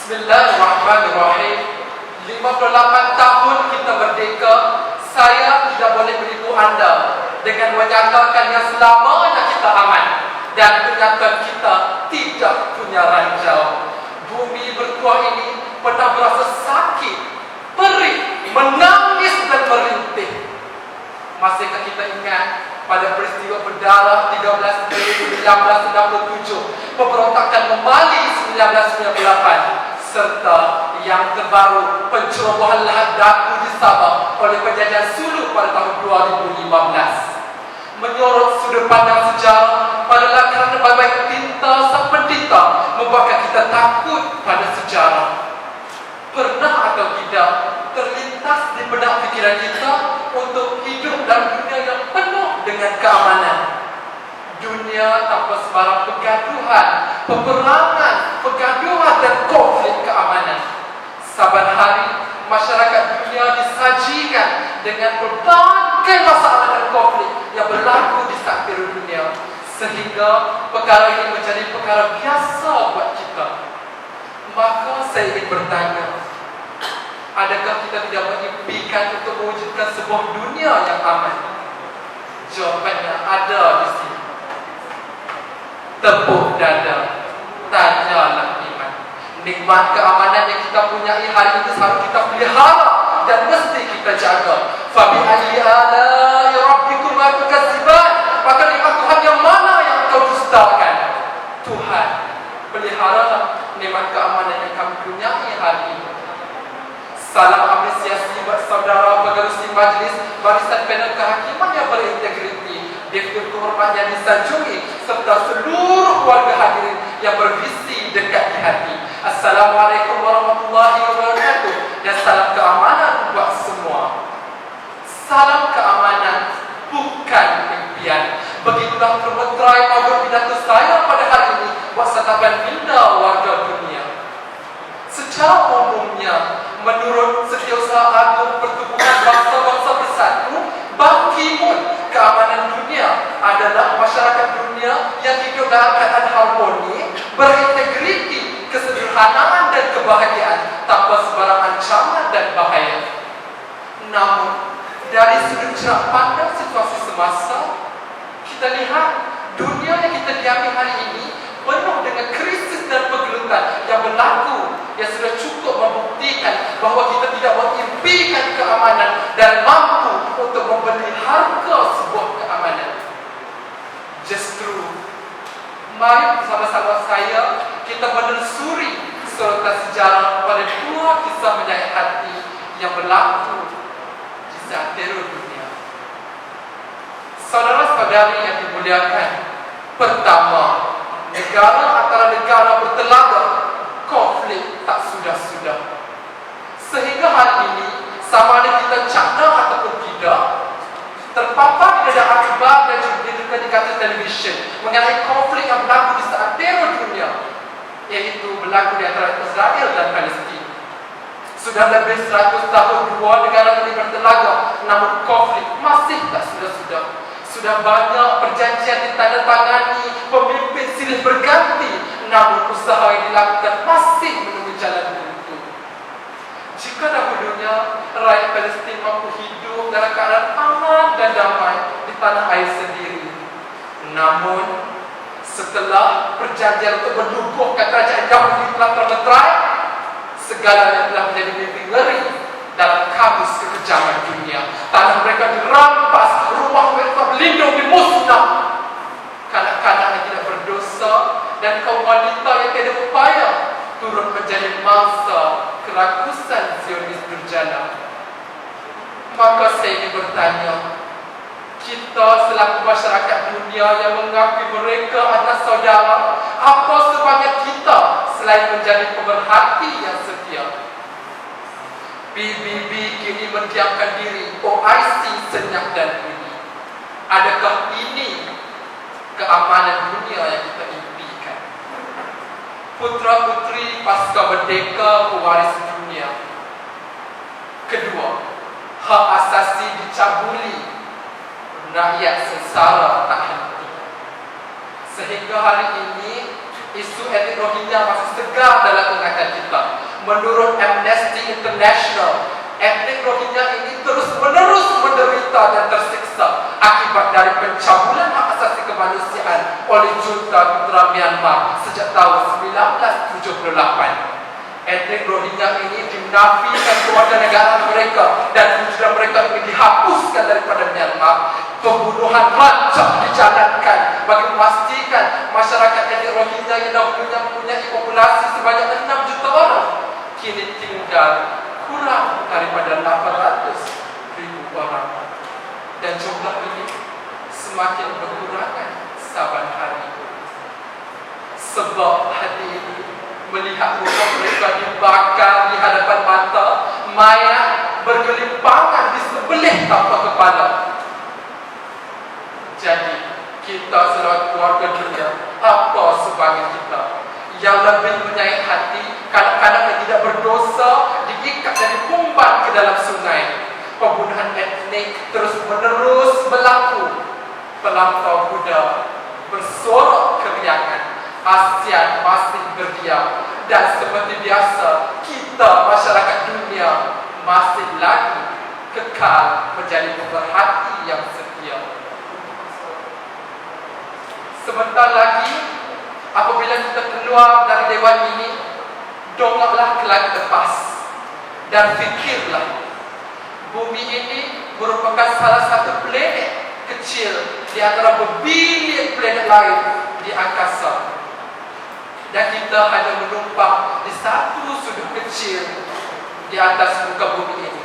Bismillahirrahmanirrahim. 58 tahun kita merdeka. Saya tidak boleh menipu anda dengan menyatakan yang selamanya kita aman, dan kenyataan kita tidak punya ranjau. Bumi bertuah ini pernah berasa sakit, perih, menangis dan merintih. Masihkah kita ingat pada peristiwa berdarah 13 Mei 1967, pemberontakan Memali 1998, serta yang terbaru pencerobohan lahan daku di Sabah oleh penjajah Sulu pada tahun 2015. Menyorot sudut pandang sejarah adalah kerana berbagai tinta sang pendeta membuatkan kita takut pada sejarah. Pernah atau tidak terlintas di benak fikiran kita untuk hidup dalam dunia yang penuh dengan keamanan? Dunia tanpa sebarang pergaduhan, peperangan, pergaduhan dan konflik keamanan. Saban hari masyarakat dunia disajikan dengan berbagai masalah dan konflik yang berlaku di sekeliling dunia, sehingga perkara ini menjadi perkara biasa buat kita. Maka saya ingin bertanya, adakah kita tidak mengimpikan untuk mewujudkan sebuah dunia yang aman? Jawapannya ada di sini. Tepuk dada, tanyalah iman. Nikmat keamanan yang kita punyai hari ini harus kita pelihara dan mesti kita jaga. Fabi ayyi ala'i rabbikuma tukadziban. Maka nikmat Tuhan yang mana yang kau dustakan? Tuhan, peliharalah nikmat keamanan yang kami punyai hari ini. Salam apresiasi buat saudara pengerusi majlis barisan panel kehakiman yang berintegriti, Deputi Kehormatan yang disanjungi, serta seluruh keluarga hadirin yang bervisi dekat di hati. Assalamualaikum warahmatullahi wabarakatuh, dan salam keamanan buat semua. Salam keamanan, bukan impian. Begitulah termeterai maupun pidato saya pada hari ini buat satapan minda warga dunia. Secara umumnya, menurut Setiausaha Agung Pertubuhan Bangsa-Bangsa Bersatu, Ban Ki-moon, keamanan dunia adalah masyarakat dunia yang hidup dalam keadaan harmoni, berintegriti, kesederhanaan dan kebahagiaan tanpa sebarang ancaman dan bahaya. Namun, dari sudut cerah pandang situasi semasa, kita lihat dunia yang kita diami hari ini penuh dengan krisis dan pergelutan yang berlaku, yang sudah cukup membuktikan bahawa kita tidak mengimpikan keamanan dan mampu untuk membeli harga sebuah keamanan. Justru, mari bersama-sama saya kita menelusuri sorotan sejarah pada dua kisah menyayat hati yang berlaku di seantero dunia. Saudara-saudari yang dimuliakan, pertama, negara antara negara bertelaga, konflik tak sudah-sudah. Sehingga hari ini, sama ada kita cadang ataupun tidak, terpapar di dalam akhbar dan juga di kaca televisyen mengenai konflik yang berlaku di seantero dunia, iaitu berlaku di antara Israel dan Palestin. Sudah lebih 100 tahun dua negara ini bertelaga, namun konflik masih tak sudah-sudah. Sudah banyak perjanjian ditandatangani, pemimpin silih berganti, namun usaha yang dilakukan masih menemui jalan buntu. Jika dahulunya rakyat Palestin mampu hidup dalam keadaan aman dan damai di tanah air sendiri, namun setelah perjanjian untuk menubuhkan kerajaan Yahudi telah termeterai, segalanya telah menjadi mimpi ngeri dalam kabus kekejaman dunia. Tanah mereka dirampas, rumah mereka berlindung dimusnah. Kanak-kanak yang tidak berdosa dan kaum wanita yang tiada upaya turut menjadi mangsa kerakusan Zionis berjalan. Maka saya ingin bertanya, kita selaku masyarakat dunia yang mengakui mereka adalah saudara, apa sebabnya kita selain menjadi pemerhati yang setia? PBB kini mendiamkan diri, OIC senyap dan bunyi. Adakah ini keamanan dunia yang kita impikan? Putra-putri pasca merdeka pewaris dunia. Kedua, hak asasi dicabuli, rakyat sengsara tak henti. Sehingga hari ini isu etnik Rohingya masih segar dalam ingatan kita. Menurut Amnesty International, etnik Rohingya ini terus-menerus menderita dan tersiksa akibat dari pencabulan hak asasi kemanusiaan oleh junta tentera Myanmar sejak tahun 1978. Etnik Rohingya ini dinafikan kewarganegaraan mereka dan wujudan mereka ini dihapuskan daripada Myanmar. Pembunuhan rancak dijalankan bagi memastikan masyarakat etnik Rohingya yang dahulunya mempunyai populasi sebanyak 6 juta orang kini tinggal kurang daripada 800,000 orang, dan jumlah ini semakin berkurangan saban hari. Sebab hati ini melihat rumah mereka dibakar di hadapan mata, mayat bergelimpangan di sebelah tapak kepala. Jadi kita selaku keluarga dunia, apa sebagai kita yang lebih menyayat hati, kadang-kadang yang tidak berdosa diikat dan dipumpan ke dalam sungai. Pembunuhan etnik terus-menerus berlaku. Pelampau kuda bersorak keriangan. ASEAN masih berdiam, dan seperti biasa kita masyarakat dunia masih lagi kekal menjadi pemerhati yang setia. Sebentar lagi apabila kita keluar dari dewan ini, dongaklah ke langit lepas dan fikirlah, bumi ini merupakan salah satu planet kecil di antara berbilion planet lain di angkasa, dan kita hanya menumpang di satu sudut kecil di atas muka bumi ini.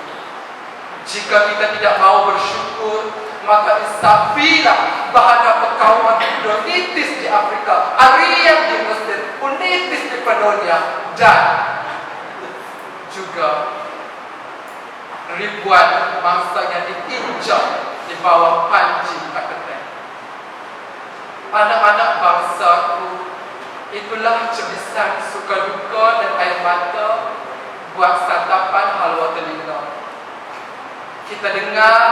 Jika kita tidak mau bersyukur, maka insafilah bahana kaum Unitis di Afrika, Aryan di Mesir, Unitis di Penonia, dan juga ribuan mangsa yang ditinjau di bawah panji Pakatan. Anak-anak bangsaku, itulah cebisan suka duka dan air mata buat santapan halwa telinga. Kita dengar,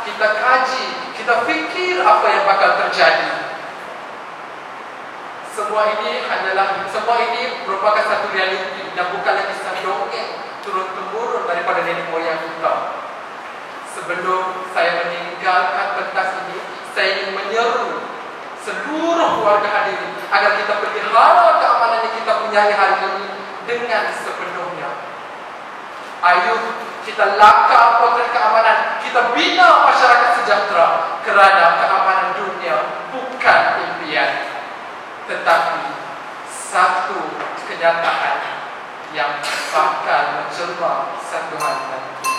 kita kaji, kita fikir apa yang bakal terjadi. Semua ini merupakan satu realiti dan bukan lagi satu dongeng turun-temurun daripada nenek moyang kita. Sebelum saya meninggalkan pentas ini, saya ingin menyeru seluruh keluarga hadirin agar kita pelihara keamanan yang kita punyai hari ini dengan sepenuhnya. Ayo kita lakar potret keamanan, kita bina masyarakat sejahtera, kerana keamanan dunia bukan impian, tetapi satu kenyataan yang bakal menjelma satu hari nanti.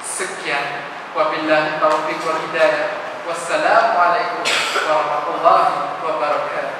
Sekian, wabillahi taufiq wal hidayah. Wassalamualaikum warahmatullahi wabarakatuh.